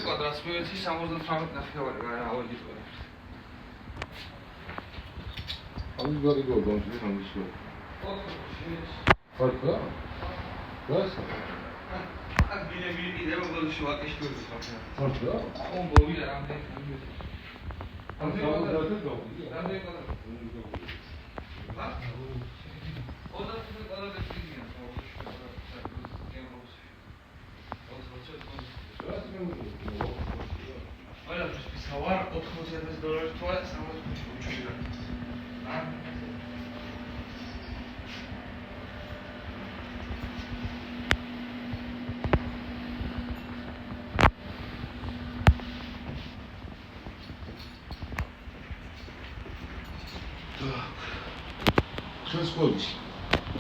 კვადრატს მივეცი 78 ნახევარი რა აუდიტორია. ამის გარი გოგონში ამის. ხო? გასა. აქ ბინები კიდევ ბოლოში ვაკეშტურს ხარ. ხო? ხო, ბოლია რამდენი. რამდენი კვადრატი? ჰა? 20 კვადრატი გინია. Olha, pessoal, $80,000 toda essa música. Transporte.